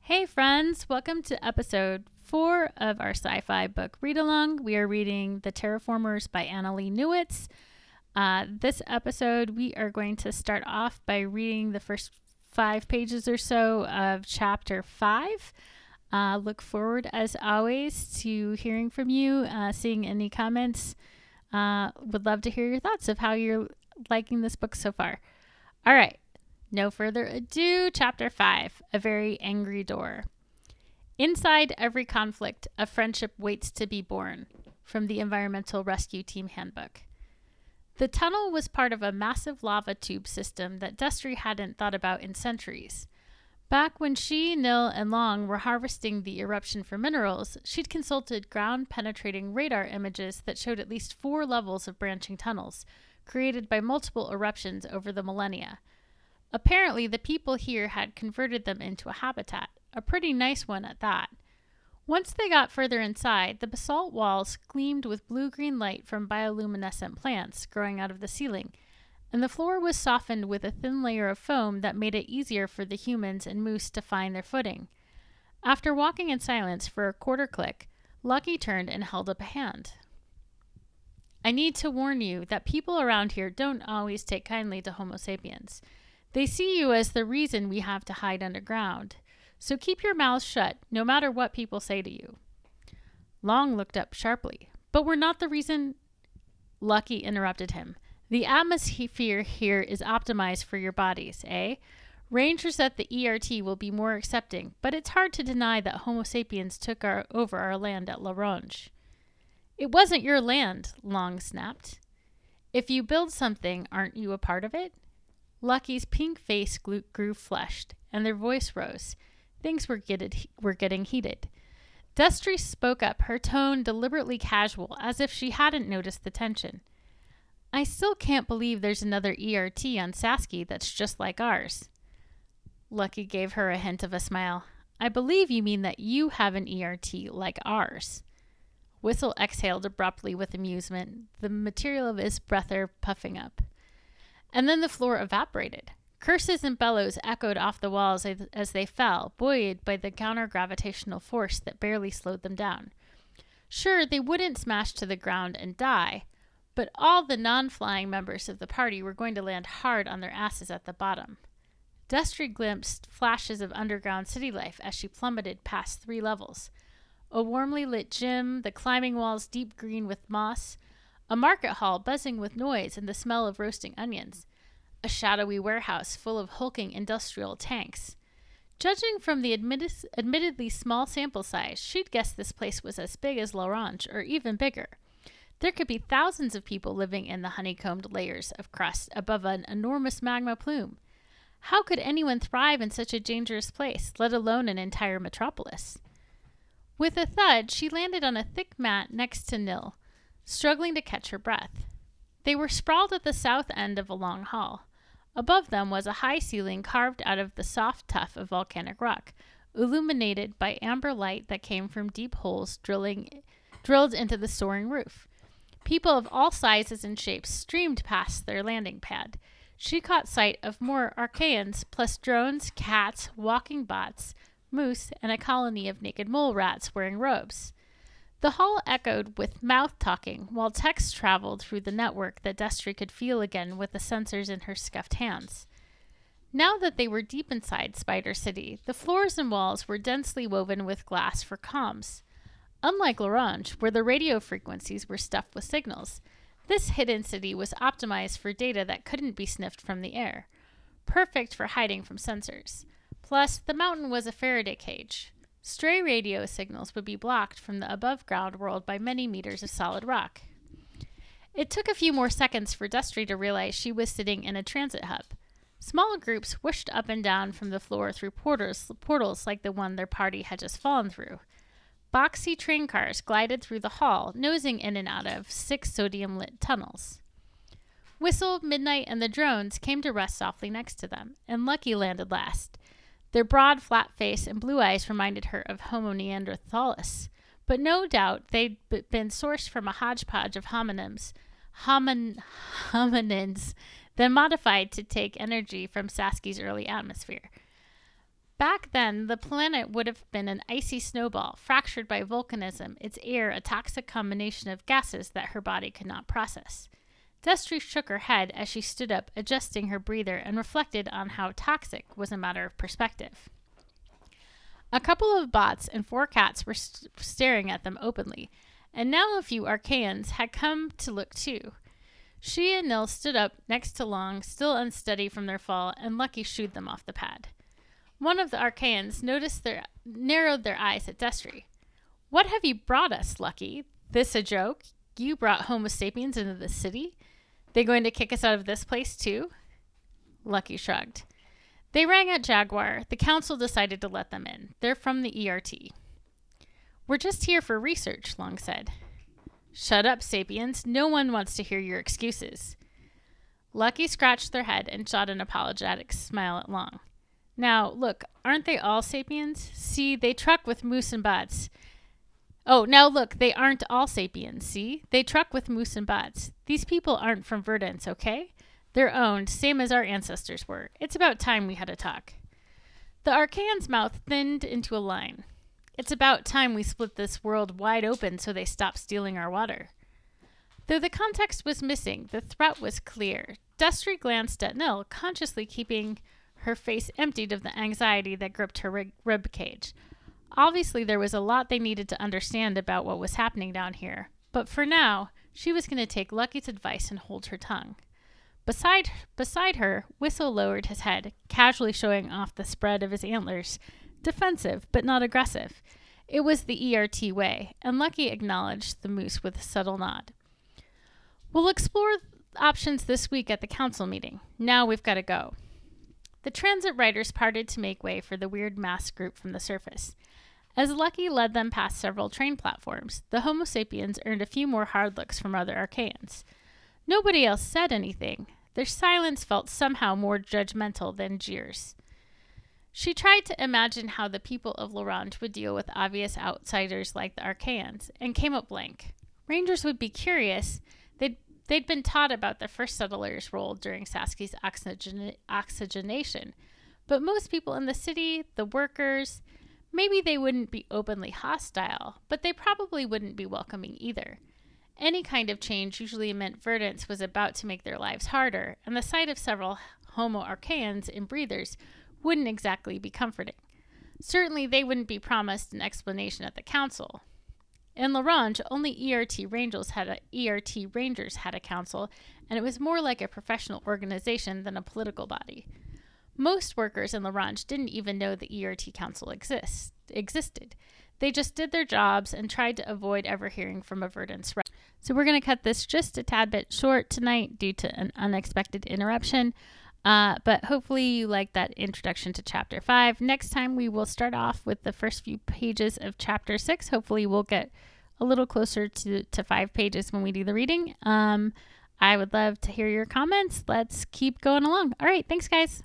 Hey friends, welcome to episode 4 of our sci-fi book read-along. We are reading The Terraformers by Annalee Newitz. This episode, we are going to start off by reading the first 5 pages or so of chapter 5. Look forward, as always, to hearing from you, seeing any comments. Would love to hear your thoughts of how you're liking this book so far. All right. No further ado, Chapter 5, A Very Angry Door. Inside every conflict, a friendship waits to be born, from the Environmental Rescue Team Handbook. The tunnel was part of a massive lava tube system that Destry hadn't thought about in centuries. Back when she, Nil, and Long were harvesting the eruption for minerals, she'd consulted ground-penetrating radar images that showed at least 4 levels of branching tunnels, created by multiple eruptions over the millennia. Apparently, the people here had converted them into a habitat, a pretty nice one at that. Once they got further inside, the basalt walls gleamed with blue-green light from bioluminescent plants growing out of the ceiling, and the floor was softened with a thin layer of foam that made it easier for the humans and moose to find their footing. After walking in silence for a quarter click, Lucky turned and held up a hand. I need to warn you that people around here don't always take kindly to Homo sapiens. They see you as the reason we have to hide underground. So keep your mouths shut, no matter what people say to you. Long looked up sharply. But we're not the reason... Lucky interrupted him. The atmosphere here is optimized for your bodies, eh? Rangers at the ERT will be more accepting, but it's hard to deny that Homo sapiens took over our land at La Ronge. It wasn't your land, Long snapped. If you build something, aren't you a part of it? Lucky's pink face grew flushed, and their voice rose. Things were getting heated. Destry spoke up, her tone deliberately casual, as if she hadn't noticed the tension. I still can't believe there's another ERT on Sasky that's just like ours. Lucky gave her a hint of a smile. I believe you mean that you have an ERT like ours. Whistle exhaled abruptly with amusement, the material of his breather puffing up. And then the floor evaporated. Curses and bellows echoed off the walls as they fell, buoyed by the counter-gravitational force that barely slowed them down. Sure, they wouldn't smash to the ground and die, but all the non-flying members of the party were going to land hard on their asses at the bottom. Destry glimpsed flashes of underground city life as she plummeted past 3 levels. A warmly lit gym, the climbing walls deep green with moss, a market hall buzzing with noise and the smell of roasting onions. A shadowy warehouse full of hulking industrial tanks. Judging from the admittedly small sample size, she'd guess this place was as big as La Ronge, or even bigger. There could be thousands of people living in the honeycombed layers of crust above an enormous magma plume. How could anyone thrive in such a dangerous place, let alone an entire metropolis? With a thud, she landed on a thick mat next to Nil, struggling to catch her breath. They were sprawled at the south end of a long hall. Above them was a high ceiling carved out of the soft tuff of volcanic rock, illuminated by amber light that came from deep holes drilled into the soaring roof. People of all sizes and shapes streamed past their landing pad. She caught sight of more Archaeans, plus drones, cats, walking bots, moose, and a colony of naked mole rats wearing robes. The hall echoed with mouth-talking, while text traveled through the network that Destry could feel again with the sensors in her scuffed hands. Now that they were deep inside Spider City, the floors and walls were densely woven with glass for comms. Unlike La Ronge, where the radio frequencies were stuffed with signals, this hidden city was optimized for data that couldn't be sniffed from the air, perfect for hiding from sensors. Plus, the mountain was a Faraday cage. Stray radio signals would be blocked from the above-ground world by many meters of solid rock. It took a few more seconds for Destry to realize she was sitting in a transit hub. Small groups whooshed up and down from the floor through portals like the one their party had just fallen through. Boxy train cars glided through the hall, nosing in and out of 6 sodium-lit tunnels. Whistle, Midnight, and the drones came to rest softly next to them, and Lucky landed last. Their broad, flat face and blue eyes reminded her of Homo neanderthalis, but no doubt they'd been sourced from a hodgepodge of hominins, then modified to take energy from Sasky's early atmosphere. Back then, the planet would have been an icy snowball, fractured by volcanism, its air a toxic combination of gases that her body could not process. Destry shook her head as she stood up, adjusting her breather, and reflected on how toxic was a matter of perspective. A couple of bots and 4 cats were staring at them openly, and now a few Archaeans had come to look too. She and Nil stood up next to Long, still unsteady from their fall, and Lucky shooed them off the pad. One of the Archaeans narrowed their eyes at Destry. "What have you brought us, Lucky? This a joke? You brought Homo sapiens into the city? They going to kick us out of this place too?" Lucky shrugged. "They rang at Jaguar. The council decided to let them in. They're from the ERT. "We're just here for research," Long said. "Shut up, sapiens. No one wants to hear your excuses." Lucky scratched their head and shot an apologetic smile at Long. "Now, look, aren't they all sapiens? See, they truck with moose and bots. Now look, they aren't all sapiens, see? They truck with moose and bots. These people aren't from Verdance, okay? They're owned, same as our ancestors were. It's about time we had a talk." The Archaean's mouth thinned into a line. "It's about time we split this world wide open so they stop stealing our water." Though the context was missing, the threat was clear. Destry glanced at Nil, consciously keeping her face emptied of the anxiety that gripped her rib cage. Obviously, there was a lot they needed to understand about what was happening down here, but for now, she was going to take Lucky's advice and hold her tongue. Beside her, Whistle lowered his head, casually showing off the spread of his antlers, defensive but not aggressive. It was the ERT way, and Lucky acknowledged the moose with a subtle nod. "We'll explore options this week at the council meeting. Now we've got to go." The transit riders parted to make way for the weird masked group from the surface. As Lucky led them past several train platforms, the Homo sapiens earned a few more hard looks from other Archaeans. Nobody else said anything. Their silence felt somehow more judgmental than jeers. She tried to imagine how the people of L'Orange would deal with obvious outsiders like the Archaeans, and came up blank. Rangers would be curious. They'd been taught about the first settlers' role during Sasky's oxygenation. But most people in the city, the workers, maybe they wouldn't be openly hostile, but they probably wouldn't be welcoming either. Any kind of change usually meant Verdance was about to make their lives harder, and the sight of several Homo Archaeans and breathers wouldn't exactly be comforting. Certainly they wouldn't be promised an explanation at the council. In L'Orange, only ERT Rangers had a council, and it was more like a professional organization than a political body. Most workers in L'Orange didn't even know the ERT council existed. They just did their jobs and tried to avoid ever hearing from a Verdance rep. So we're going to cut this just a tad bit short tonight due to an unexpected interruption. But hopefully you liked that introduction to Chapter 5. Next time we will start off with the first few pages of Chapter 6. Hopefully we'll get a little closer to 5 pages when we do the reading. I would love to hear your comments. Let's keep going along. All right, thanks guys.